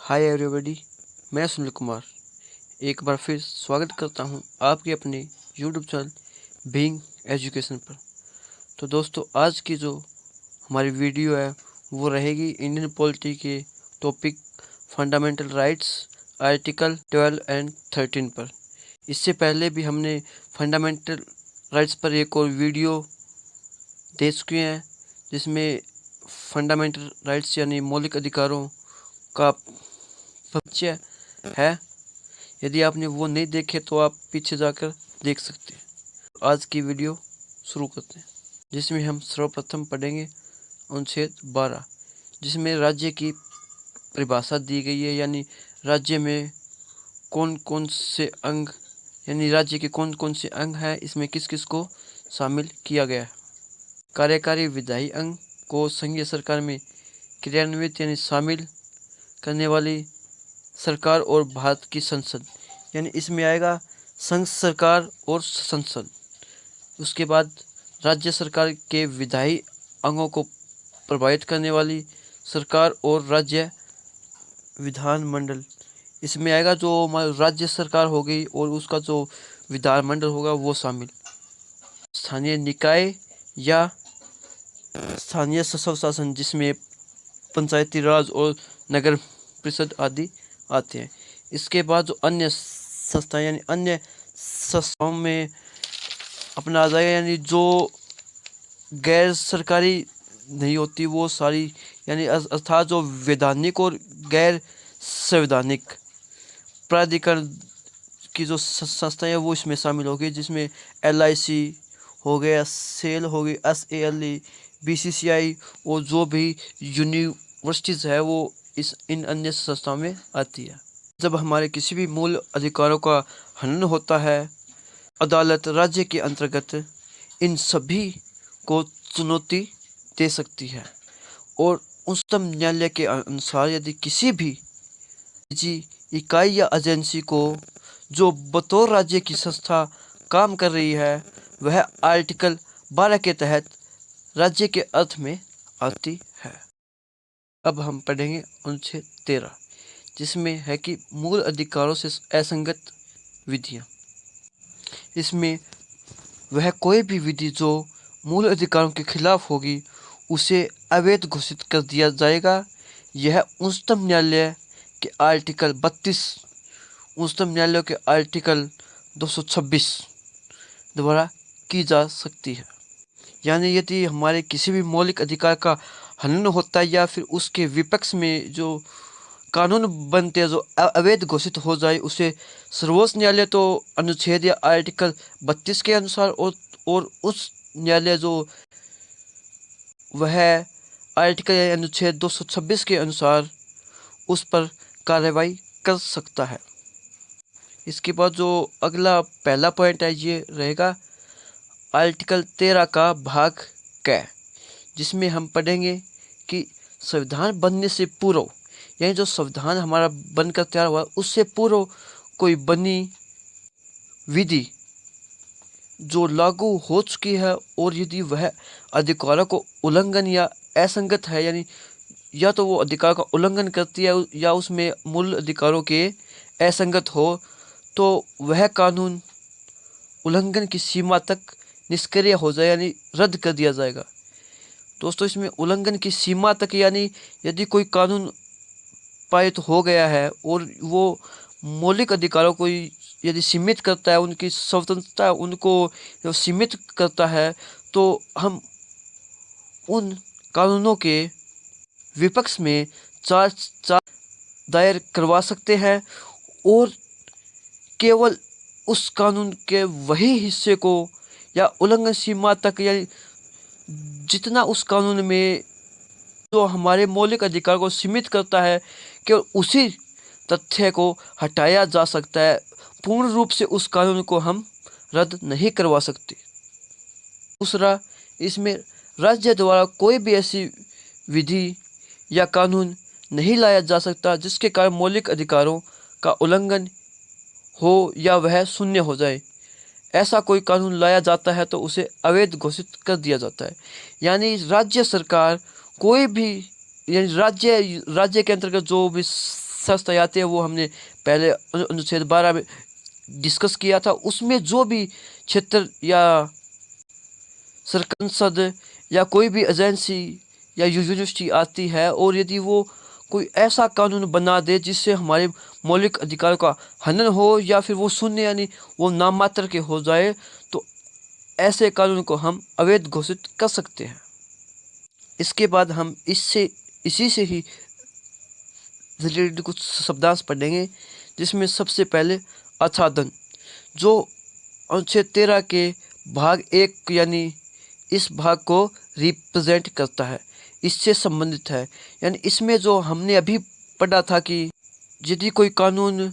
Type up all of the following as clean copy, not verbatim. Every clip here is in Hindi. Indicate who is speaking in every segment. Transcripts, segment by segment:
Speaker 1: हाय एवरीबॉडी, मैं सुनील कुमार एक बार फिर स्वागत करता हूं आपके अपने यूट्यूब चैनल बीइंग एजुकेशन पर। तो दोस्तों, आज की जो हमारी वीडियो है वो रहेगी इंडियन पॉलिटी के topic fundamental rights article 12 and 13 पर। इससे पहले भी हमने फंडामेंटल राइट्स पर एक और वीडियो दे चुके हैं, जिसमें फंडामेंटल राइट्स यानी मौलिक अधिकारों का परिचय है। यदि आपने वो नहीं देखे तो आप पीछे जाकर देख सकते हैं। आज की वीडियो शुरू करते हैं, जिसमें हम सर्वप्रथम पढ़ेंगे अनुच्छेद 12, जिसमें राज्य की परिभाषा दी गई है, यानी राज्य में कौन कौन से अंग यानी राज्य के कौन कौन से अंग हैं, इसमें किस किस को शामिल किया गया है। कार्यकारी विधायी अंग को संघीय सरकार में क्रियान्वित यानी शामिल करने वाली सरकार और भारत की संसद, यानी इसमें आएगा संघ सरकार और संसद। उसके बाद राज्य सरकार के विधायी अंगों को प्रभावित करने वाली सरकार और राज्य विधानमंडल, इसमें आएगा जो राज्य सरकार होगी और उसका जो विधानमंडल होगा वो शामिल। स्थानीय निकाय या स्थानीय स्वशासन, जिसमें पंचायती राज और नगर परिषद आदि आते हैं। इसके बाद जो अन्य संस्थाएं यानी अन्य संस्थाओं में अपना आ जाएगा, यानी जो गैर सरकारी नहीं होती वो सारी, यानी अर्थात जो वैधानिक और गैर संवैधानिक प्राधिकरण की जो संस्थाएं हैं वो इसमें शामिल होगी, जिसमें LIC हो गया, सेल हो गई, SALE, BCCI और जो भी यूनिवर्सिटीज है वो इन अन्य संस्थाओं में आती है। जब हमारे किसी भी मूल अधिकारों का हनन होता है, अदालत राज्य के अंतर्गत इन सभी को चुनौती दे सकती है और उच्चतम न्यायालय के अनुसार यदि किसी भी निजी इकाई या एजेंसी को जो बतौर राज्य की संस्था काम कर रही है वह आर्टिकल 12 के तहत राज्य के अर्थ में आती है। अब हम पढ़ेंगे अनुच्छेद 13, जिसमें है कि मूल अधिकारों से असंगत विधियां। इसमें वह कोई भी विधि जो मूल अधिकारों के खिलाफ होगी उसे अवैध घोषित कर दिया जाएगा। यह उच्चतम न्यायालय के आर्टिकल 32, उच्चतम न्यायालय के आर्टिकल 226 द्वारा की जा सकती है। यानी यदि हमारे किसी भी मौलिक अधिकार का हनन होता है या फिर उसके विपक्ष में जो कानून बनते हैं जो अवैध घोषित हो जाए, उसे सर्वोच्च न्यायालय तो अनुच्छेद या आर्टिकल 32 के अनुसार और उस न्यायालय जो वह आर्टिकल या अनुच्छेद 226 के अनुसार उस पर कार्रवाई कर सकता है। इसके बाद जो अगला पहला पॉइंट है ये रहेगा आर्टिकल 13 का भाग क, जिसमें हम पढ़ेंगे कि संविधान बनने से पूर्व, यानी जो संविधान हमारा बनकर तैयार हुआ उससे पूर्व कोई बनी विधि जो लागू हो चुकी है और यदि वह अधिकारों को उल्लंघन या असंगत है, यानी या तो वो अधिकार का उल्लंघन करती है या उसमें मूल अधिकारों के असंगत हो, तो वह कानून उल्लंघन की सीमा तक निष्क्रिय हो जाए, यानी रद्द कर दिया जाएगा। दोस्तों, इसमें उल्लंघन की सीमा तक, यानी यदि कोई कानून पारित हो गया है और वो मौलिक अधिकारों को यदि सीमित करता है, उनकी स्वतंत्रता उनको सीमित करता है, तो हम उन कानूनों के विपक्ष में चार्ज दायर करवा सकते हैं और केवल उस कानून के वही हिस्से को या उल्लंघन सीमा तक, या जितना उस कानून में जो हमारे मौलिक अधिकार को सीमित करता है, केवल उसी तथ्य को हटाया जा सकता है। पूर्ण रूप से उस कानून को हम रद्द नहीं करवा सकते। दूसरा, इसमें राज्य द्वारा कोई भी ऐसी विधि या कानून नहीं लाया जा सकता जिसके कारण मौलिक अधिकारों का उल्लंघन हो या वह शून्य हो जाए। ऐसा कोई कानून लाया जाता है तो उसे अवैध घोषित कर दिया जाता है। यानी राज्य सरकार कोई भी, यानी राज्य के अंतर्गत जो भी शर्त आती है वो हमने पहले अनुच्छेद 12 में डिस्कस किया था। उसमें जो भी क्षेत्र या सरकार संसद या कोई भी एजेंसी या यूनिवर्सिटी आती है और यदि वो कोई ऐसा कानून बना दे जिससे हमारे मौलिक अधिकारों का हनन हो या फिर वो शून्य यानी वो नाम मात्र के हो जाए, तो ऐसे कानून को हम अवैध घोषित कर सकते हैं। इसके बाद हम इसी से ही रिलेटेड कुछ शब्दांश पढ़ेंगे, जिसमें सबसे पहले आच्छादन, जो अनुच्छेद 13 के भाग 1 यानी इस भाग को रिप्रेजेंट करता है, इससे संबंधित है। यानी इसमें जो हमने अभी पढ़ा था कि यदि कोई कानून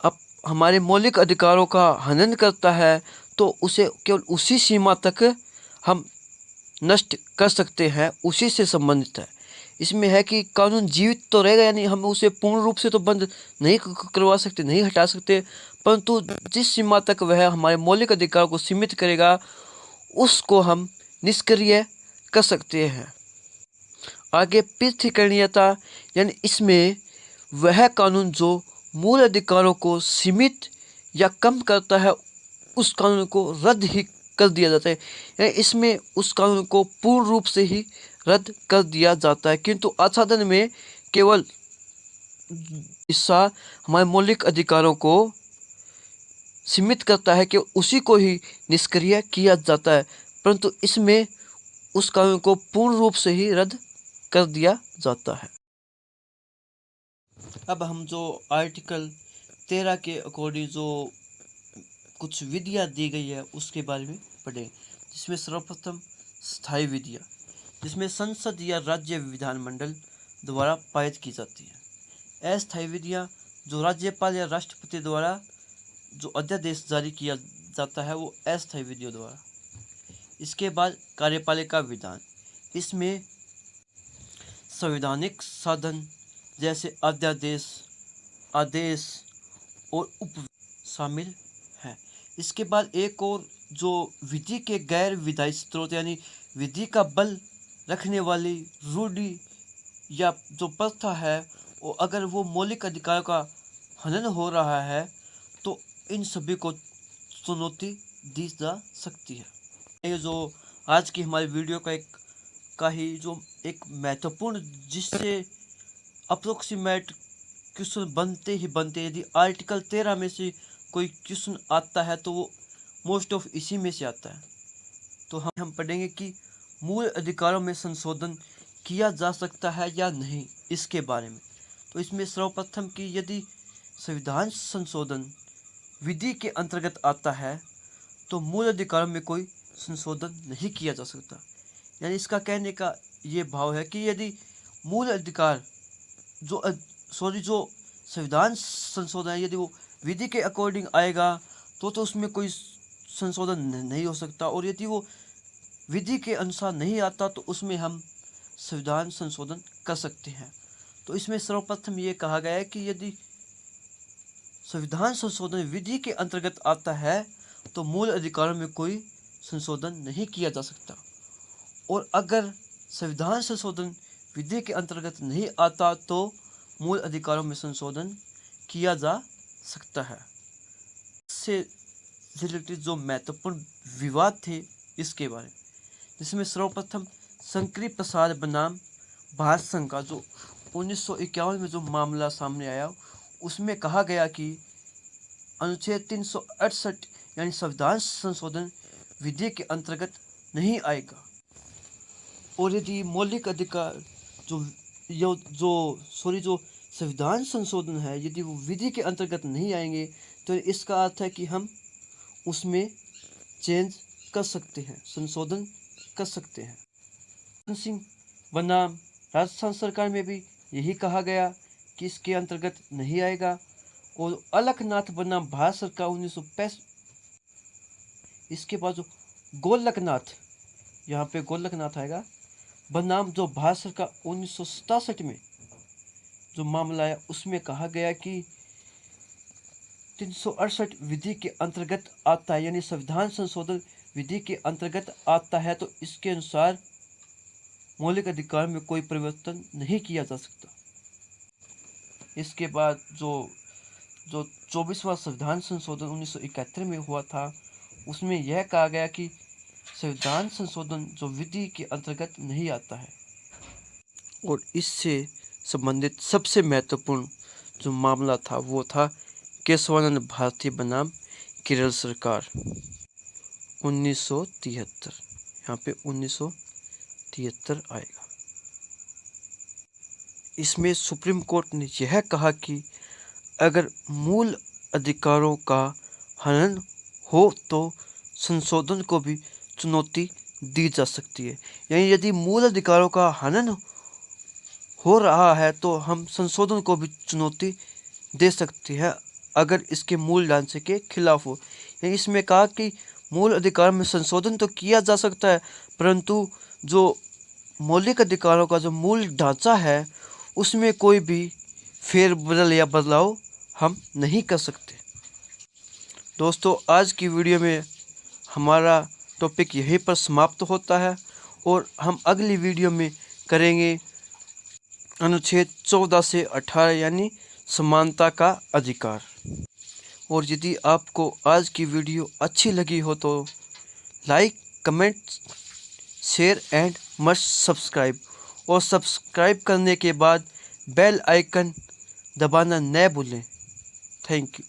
Speaker 1: अब हमारे मौलिक अधिकारों का हनन करता है तो उसे केवल उसी सीमा तक हम नष्ट कर सकते हैं, उसी से संबंधित है। इसमें है कि कानून जीवित तो रहेगा, यानी हम उसे पूर्ण रूप से तो बंद नहीं करवा सकते, नहीं हटा सकते, परंतु जिस सीमा तक वह हमारे मौलिक अधिकारों को सीमित करेगा उसको हम निष्क्रिय कर सकते हैं। आगे पृथक्करणीयता, यानी इसमें वह कानून जो मूल अधिकारों को सीमित या कम करता है उस कानून को रद्द ही कर दिया जाता है। यानी इसमें उस कानून को पूर्ण रूप से ही रद्द कर दिया जाता है, किंतु आच्छादन में केवल हिस्सा हमारे मौलिक अधिकारों को सीमित करता है कि उसी को ही निष्क्रिय किया जाता है, परंतु इसमें उस कानून को पूर्ण रूप से ही रद्द कर दिया जाता है। अब हम जो आर्टिकल 13 के अकॉर्डिंग जो कुछ विधियाँ दी गई है उसके बारे में पढ़ें, जिसमें सर्वप्रथम स्थायी विधियाँ, जिसमें संसद या राज्य विधानमंडल द्वारा पारित की जाती है। अस्थायी विधियाँ, जो राज्यपाल या राष्ट्रपति द्वारा जो अध्यादेश जारी किया जाता है वो अस्थायी विधियों द्वारा। इसके बाद कार्यपालिका विधान, इसमें संवैधानिक साधन जैसे अध्यादेश, आदेश और उप शामिल है। इसके बाद एक और जो विधि के गैर विधायी स्रोत यानी विधि का बल रखने वाली रूढ़ि या जो प्रथा है, वो अगर वो मौलिक अधिकारों का हनन हो रहा है तो इन सभी को चुनौती दी जा सकती है। ये जो आज की हमारी वीडियो का ही जो एक महत्वपूर्ण, जिससे अप्रोक्सीमेट क्वेश्चन बनते यदि आर्टिकल 13 में से कोई क्वेश्चन आता है तो वो मोस्ट ऑफ इसी में से आता है। तो हम पढ़ेंगे कि मूल अधिकारों में संशोधन किया जा सकता है या नहीं, इसके बारे में। तो इसमें सर्वप्रथम कि यदि संविधान संशोधन विधि के अंतर्गत आता है तो मूल अधिकारों में कोई संशोधन नहीं किया जा सकता। यानी इसका कहने का ये भाव है कि यदि मूल अधिकार जो संविधान संशोधन है, यदि वो विधि के अकॉर्डिंग आएगा तो उसमें कोई संशोधन नहीं हो सकता, और यदि वो विधि के अनुसार नहीं आता तो उसमें हम संविधान संशोधन कर सकते हैं। तो इसमें सर्वप्रथम ये कहा गया है कि यदि संविधान संशोधन विधि के अंतर्गत आता है तो मूल अधिकारों में कोई संशोधन नहीं किया जा सकता, और अगर संविधान संशोधन विधि के अंतर्गत नहीं आता तो मूल अधिकारों में संशोधन किया जा सकता है। इससे रिलेटेड जो महत्वपूर्ण विवाद थे इसके बारे में, जिसमें सर्वप्रथम शंकरी प्रसाद बनाम भारत संघ का जो 1951 में जो मामला सामने आया, उसमें कहा गया कि अनुच्छेद 368 यानी संविधान संशोधन विधि के अंतर्गत नहीं आएगा, और यदि मौलिक अधिकार जो संविधान संशोधन है यदि वो विधि के अंतर्गत नहीं आएंगे तो इसका अर्थ है कि हम उसमें चेंज कर सकते हैं, संशोधन कर सकते हैं। सिंह बनाम राजस्थान सरकार में भी यही कहा गया कि इसके अंतर्गत नहीं आएगा, और अलकनाथ बनाम भारत सरकार 1965। इसके बाद जो गोलकनाथ, यहाँ पे गोलकनाथ आएगा, बनाम जो भारत सरकार 1967 में जो मामला है उसमें कहा गया कि 368 विधि के अंतर्गत आता है, यानी संविधान संशोधन विधि के अंतर्गत आता है, तो इसके अनुसार मौलिक अधिकार में कोई परिवर्तन नहीं किया जा सकता। इसके बाद जो जो 24वां संविधान संशोधन 1971 में हुआ था, उसमें यह कहा गया कि संविधान संशोधन जो विधि के अंतर्गत नहीं आता है। और इससे संबंधित सबसे महत्वपूर्ण जो मामला था वो था केशवानंद भारती बनाम केरल सरकार 1973। यहाँ पे 1973 आएगा। इसमें सुप्रीम कोर्ट ने यह कहा कि अगर मूल अधिकारों का हनन हो तो संशोधन को भी चुनौती दी जा सकती है। यानी यदि मूल अधिकारों का हनन हो रहा है तो हम संशोधन को भी चुनौती दे सकते हैं अगर इसके मूल ढांचे के खिलाफ हो। यानी इसमें कहा कि मूल अधिकार में संशोधन तो किया जा सकता है, परंतु जो मौलिक अधिकारों का जो मूल ढांचा है उसमें कोई भी फेरबदल या बदलाव हम नहीं कर सकते। दोस्तों, आज की वीडियो में हमारा टॉपिक यहीं पर समाप्त होता है और हम अगली वीडियो में करेंगे अनुच्छेद 14 से 18 यानी समानता का अधिकार। और यदि आपको आज की वीडियो अच्छी लगी हो तो like, comment, share and must subscribe. और सब्सक्राइब करने के बाद बेल आइकन दबाना न भूलें। Thank you.